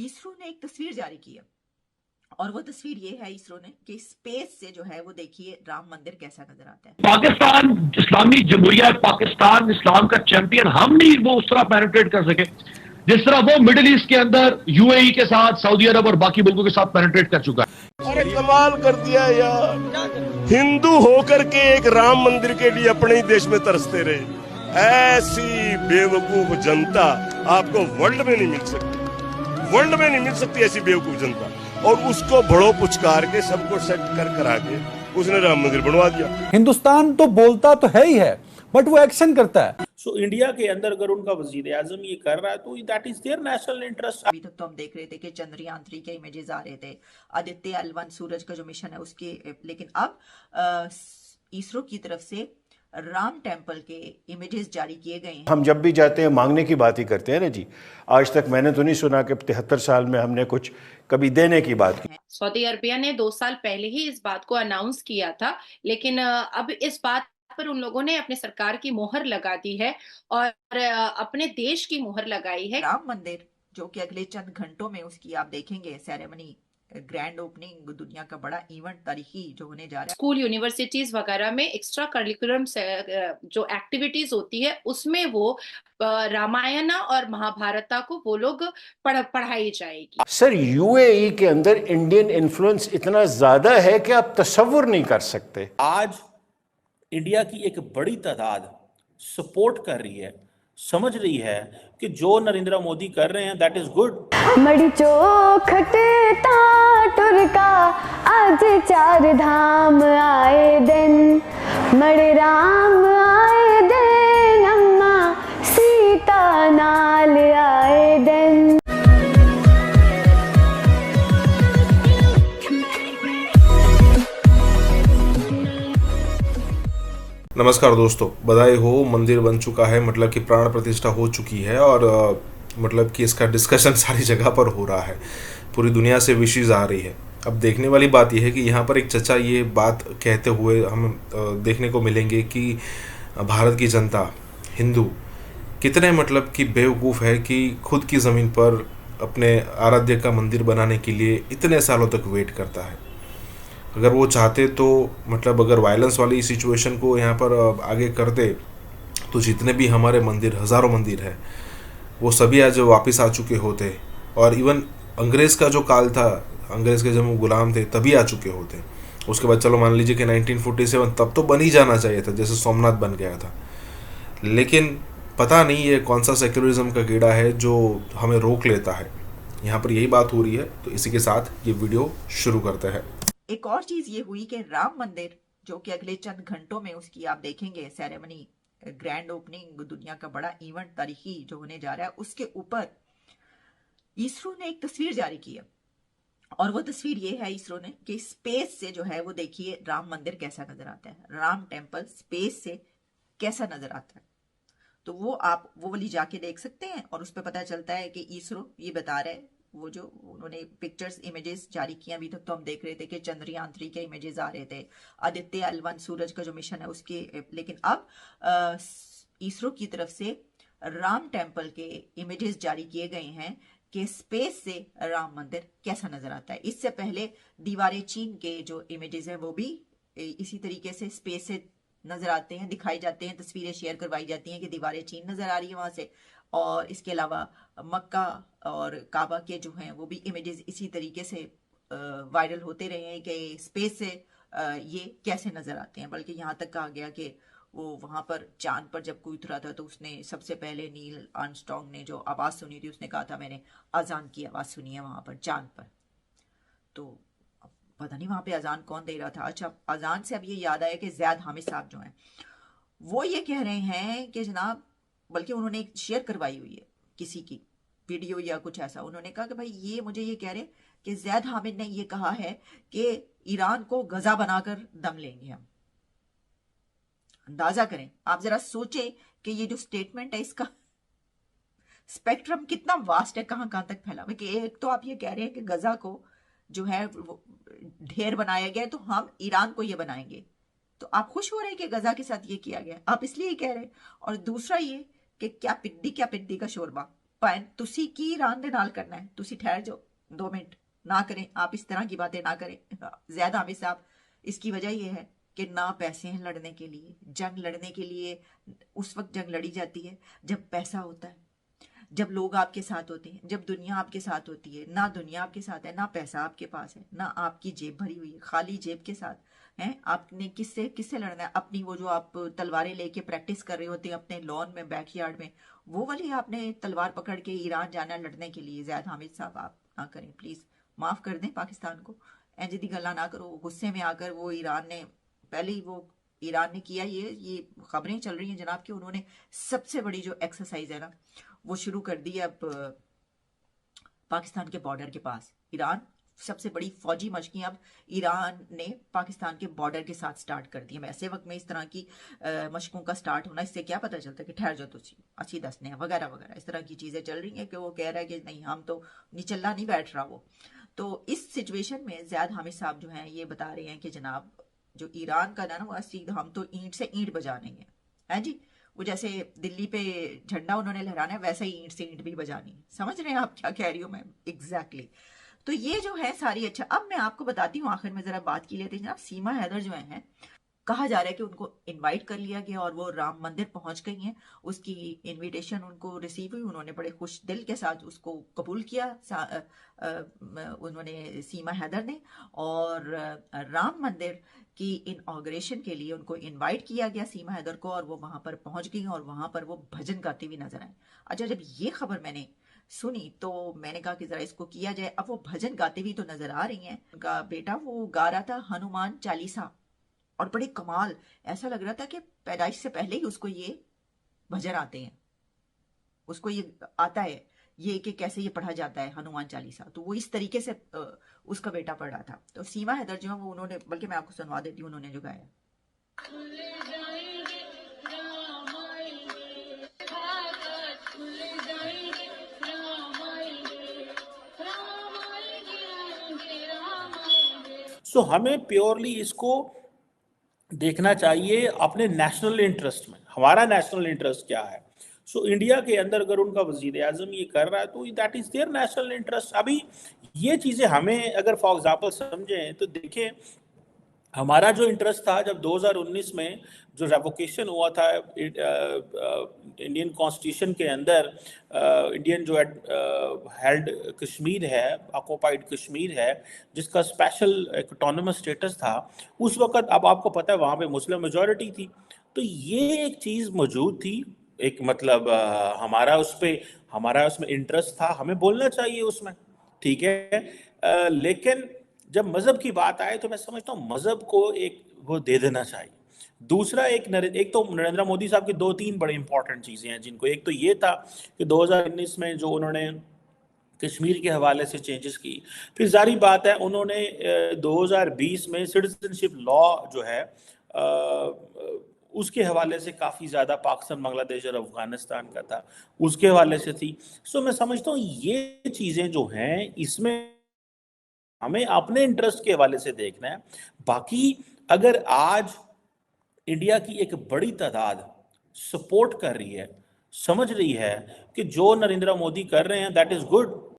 इसरो ने एक तस्वीर जारी की है और वो तस्वीर ये है इसरो ने कि स्पेस से जो है वो देखिए राम मंदिर कैसा नजर आता है। पाकिस्तान इस्लामी जमहूरिया पाकिस्तान इस्लाम का चैंपियन, हम नहीं वो उस तरह पेनिट्रेट कर सके जिस तरह वो मिडिल ईस्ट के अंदर यूएई के साथ, सऊदी अरब और बाकी मुल्कों के साथ पेनिट्रेट कर चुका है। अरे कमाल कर दिया यार, हिंदू होकर के एक राम मंदिर के लिए अपने ही देश में तरसते रहे। ऐसी बेवकूफ जनता आपको वर्ल्ड में नहीं मिल सकती, वर्ल्ड में नहीं मिल सकती ऐसी बेवकूफ जनता। और उसको भड़ो पुचकार के सबको सेट कर करा के उसने राम मंदिर बनवा दिया। हिंदुस्तान तो बोलता तो है ही है, बट वो एक्शन करता है। सो इंडिया के अंदर अगर उनका वजीर आजम ये कर रहा है तो that is there national interest. अभी तक तो हम देख रहे थे कि चंद्रयान 3 के इमेजेस आ रहे थे, आदित्य L1 सूरज का जो मिशन है उसके, लेकिन अब इसरो की तरफ से राम टेम्पल के इमेजेस जारी किए गए हैं। हम जब भी जाते हैं मांगने की बात ही करते हैं ना जी। आज तक मैंने तो नहीं सुना कि 73 साल में हमने कुछ कभी देने की बात की। सऊदी अरबिया ने 2 साल पहले ही इस बात को अनाउंस किया था, लेकिन अब इस बात पर उन लोगों ने अपने सरकार की मोहर लगा दी है और अपने देश की मोहर लगाई है। राम मंदिर जो कि अगले चंद घंटों में उसकी आप देखेंगे सेरेमनी, ग्रैंड ओपनिंग, दुनिया का बड़ा इवेंट तारीखी जो होने जा रहा है। स्कूल, यूनिवर्सिटीज वगैरह में एक्स्ट्रा करिकुलम जो एक्टिविटीज होती है उसमें वो रामायण और महाभारता को वो लोग पढ़ाई जाएगी। सर यूएई के अंदर इंडियन इन्फ्लुएंस इतना ज्यादा है कि आप तसव्वुर नहीं कर सकते। आज इंडिया की एक बड़ी तादाद सपोर्ट कर रही है, समझ रही है कि जो नरेंद्र मोदी कर रहे हैं दैट इज गुड। मड़ी चोखटता टुरका आज 4 धाम आए दिन, मड़े राम आए दिन, अम्मा सीता नाल आए दिन। नमस्कार दोस्तों, बधाई हो, मंदिर बन चुका है, मतलब कि प्राण प्रतिष्ठा हो चुकी है और मतलब कि इसका डिस्कशन सारी जगह पर हो रहा है, पूरी दुनिया से विशेष आ रही है। अब देखने वाली बात यह है कि यहाँ पर एक चचा ये बात कहते हुए हम देखने को मिलेंगे कि भारत की जनता, हिंदू कितने मतलब कि बेवकूफ़ है कि खुद की ज़मीन पर अपने आराध्य का मंदिर बनाने के लिए इतने सालों तक वेट करता है। अगर वो चाहते तो मतलब अगर वायलेंस वाली सिचुएशन को यहाँ पर आगे करते तो जितने भी हमारे मंदिर, हज़ारों मंदिर हैं, वो सभी आज वापस आ चुके होते। और इवन अंग्रेज़ का जो काल था, अंग्रेज़ के जब वो गुलाम थे तभी आ चुके होते। उसके बाद चलो मान लीजिए कि 1947 तब तो बन ही जाना चाहिए था, जैसे सोमनाथ बन गया था। लेकिन पता नहीं ये कौन सा सेक्युलरिज्म का कीड़ा है जो हमें रोक लेता है। यहाँ पर यही बात हो रही है, तो इसी के साथ ये वीडियो शुरू करते हैं। एक और चीज ये हुई कि राम मंदिर जो कि अगले चंद घंटों में उसकी आप देखेंगे सेरेमनी, ग्रैंड ओपनिंग, दुनिया का बड़ा इवेंट तारीखी जो होने जा रहा है, उसके ऊपर इसरो ने एक तस्वीर जारी की है और वो तस्वीर ये है इसरो ने कि स्पेस से जो है वो देखिए राम मंदिर कैसा नजर आता है, राम टेम्पल स्पेस से कैसा नजर आता है। तो वो आप वो वाली जाके देख सकते हैं और उस पर पता चलता है कि इसरो ये बता रहा है, वो जो उन्होंने पिक्चर्स, इमेजेस जारी किए। अभी तक तो हम देख रहे थे कि चंद्रयान 3 के इमेजेस आ रहे थे, आदित्य L1 सूरज का जो मिशन है उसके, लेकिन अब इसरो की तरफ से राम टेम्पल के इमेजेस जारी किए गए हैं कि स्पेस से राम मंदिर कैसा नजर आता है। इससे पहले दीवारें चीन के जो इमेजेस हैं वो भी इसी तरीके से स्पेस से नजर आते हैं, दिखाई जाते हैं, तस्वीरें शेयर करवाई जाती हैं कि दीवारें चीन नजर आ रही है वहां से। और इसके अलावा मक्का और काबा के जो हैं वो भी इमेजेस इसी तरीके से वायरल होते रहे हैं कि स्पेस से ये कैसे नजर आते हैं। बल्कि यहाँ तक कहा गया कि वो वहां पर चांद पर जब कोई उतरा था तो उसने सबसे पहले नील आर्मस्ट्रांग ने जो आवाज सुनी थी उसने कहा था मैंने अजान की आवाज सुनी है वहां पर चांद पर। तो पता नहीं वहां पे अजान कौन दे रहा था। अच्छा, अजान से अब ये याद आया कि ज़ैद हामिद साहब जो हैं वो ये कह रहे हैं कि जनाब, बल्कि उन्होंने एक शेयर करवाई हुई है किसी की वीडियो या कुछ ऐसा, उन्होंने कहा कि भाई ये मुझे ये कह रहे कि ज़ैद हामिद ने ये कहा है कि ईरान को गजा बनाकर दम लेंगे हम। अंदाजा करें, आप जरा सोचें कि ये जो स्टेटमेंट है इसका स्पेक्ट्रम कितना वास्ट है, कहां कहां तक फैला हुआ है। कि एक तो आप ये कह रहे हैं कि गजा को जो है ढेर बनाया गया है तो हम ईरान को ये बनाएंगे, तो आप खुश हो रहे हैं कि गजा के साथ ये किया गया, आप इसलिए कह रहे हैं। और दूसरा ये कि क्या पिद्दी का शोरबा, तुसी की ईरान दे नाल करना है, तुसी ठहर जाओ 2 मिनट, ना करें आप इस तरह की बातें ना करें। ज़ैद हामिद साहब, इसकी वजह यह है कि ना पैसे हैं लड़ने के लिए। जंग लड़ने के लिए उस वक्त जंग लड़ी जाती है जब पैसा होता है, जब लोग आपके साथ होते हैं, जब दुनिया आपके साथ होती है। ना दुनिया आपके साथ है, ना पैसा आपके पास है, ना आपकी जेब भरी हुई है, खाली जेब के साथ हैं। आपने किससे किससे लड़ना है? अपनी वो जो आप तलवारें लेके प्रैक्टिस कर रहे होते हैं अपने लॉन में, बैकयार्ड में, वो वाली आपने तलवार पकड़ के ईरान जाना लड़ने के लिए। ज़ैद हामिद साहब, आप ना करें प्लीज़, माफ़ कर दें पाकिस्तान को, इंज दी गल्लां ना करो। गुस्से में आकर वो ईरान ने पहले ही वो ईरान ने किया, ये खबरें चल रही हैं जनाब कि उन्होंने सबसे बड़ी जो एक्सरसाइज है ना वो शुरू कर दी है अब पाकिस्तान के बॉर्डर के पास। ईरान सबसे बड़ी फौजी मशक़ें अब ईरान ने पाकिस्तान के बॉर्डर के साथ स्टार्ट कर दी है। ऐसे वक्त में इस तरह की मशकों का स्टार्ट होना, इससे क्या पता चलता है कि ठहर जाओ तुसी अच्छी दसने हैं वगैरह वगैरह, इस तरह की चीज़ें चल रही हैं कि वो कह रहा है कि नहीं हम तो निचल्ला नहीं बैठ रहा वो। तो इस सिचुएशन में ज़ैद हामिद साहब जो हैं ये बता रहे हैं कि जनाब जो ईरान का ना वो सीधा हम तो ईंट से ईंट बजाने हैं, है जी। वो जैसे दिल्ली पे झंडा उन्होंने लहराना है वैसे ही ईंट से ईंट भी बजानी है। समझ रहे हैं आप क्या कह रही हूँ मैं? एग्जैक्टली। तो ये जो है सारी, अच्छा अब मैं आपको बताती हूँ आखिर में जरा बात की लेते हैं। जनाब सीमा हैदर जो हैं, कहा जा रहा है कि उनको इनवाइट कर लिया गया और वो राम मंदिर पहुंच गई हैं। उसकी इनविटेशन उनको रिसीव हुई, उन्होंने बड़े खुश दिल के साथ उसको कबूल किया उन्होंने, सीमा हैदर ने। और राम मंदिर की इनॉग्रेशन के लिए उनको इनवाइट किया गया सीमा हैदर को, और वो वहां पर पहुंच गई और वहां पर वो भजन गाती हुई नजर आई। अच्छा, जब ये खबर मैंने सुनी तो मैंने कहा कि जरा इसको किया जाए। अब वो भजन गाती हुई तो नजर आ रही हैं, उनका बेटा वो गा रहा था हनुमान चालीसा, और बड़े कमाल, ऐसा लग रहा था कि पैदाइश से पहले ही उसको ये भजन आते हैं, उसको ये आता है ये कि कैसे ये पढ़ा जाता है हनुमान चालीसा। तो वो इस तरीके से उसका बेटा पढ़ रहा था। तो सीमा हैदर जो है वो उन्होंने, बल्कि मैं आपको सुनवा देती हूँ उन्होंने जो गाया। सो हमें प्योरली इसको देखना चाहिए अपने नेशनल इंटरेस्ट में। हमारा नेशनल इंटरेस्ट क्या है? सो इंडिया के अंदर अगर उनका वजीर आजम ये कर रहा है तो that is there national interest. अभी ये चीज़ें हमें अगर फॉर एग्जाम्पल समझें तो देखें, हमारा जो इंटरेस्ट था जब 2019 में जो रेवोकेशन हुआ था इंडियन कॉन्स्टिट्यूशन के अंदर, इंडियन जो हेल्ड कश्मीर है, ऑक्युपाइड कश्मीर है, जिसका स्पेशल ऑटोनमस स्टेटस था उस वक्त, अब आपको पता है वहाँ पे मुस्लिम मेजॉरिटी थी। तो ये एक चीज़ मौजूद थी, एक मतलब हमारा उसमें इंटरेस्ट था, हमें बोलना चाहिए उसमें, ठीक है। लेकिन जब मजहब की बात आए तो मैं समझता हूँ मजहब को एक वो दे देना चाहिए। दूसरा एक तो नरेंद्र मोदी साहब की 2-3 बड़ी इंपॉर्टेंट चीज़ें हैं जिनको, एक तो ये था कि 2019 में जो उन्होंने कश्मीर के हवाले से चेंजेस की, फिर जारी बात है उन्होंने 2020 में सिटीजनशिप लॉ जो है उसके हवाले से काफ़ी ज़्यादा पाकिस्तान, बांग्लादेश और अफगानिस्तान का था, उसके हवाले से थी। सो मैं समझता हूँ ये चीज़ें जो हैं इसमें हमें अपने इंटरेस्ट के हवाले से देखना है। बाकी अगर आज इंडिया की एक बड़ी तादाद सपोर्ट कर रही है, समझ रही है कि जो नरेंद्र मोदी कर रहे हैं दैट इज गुड,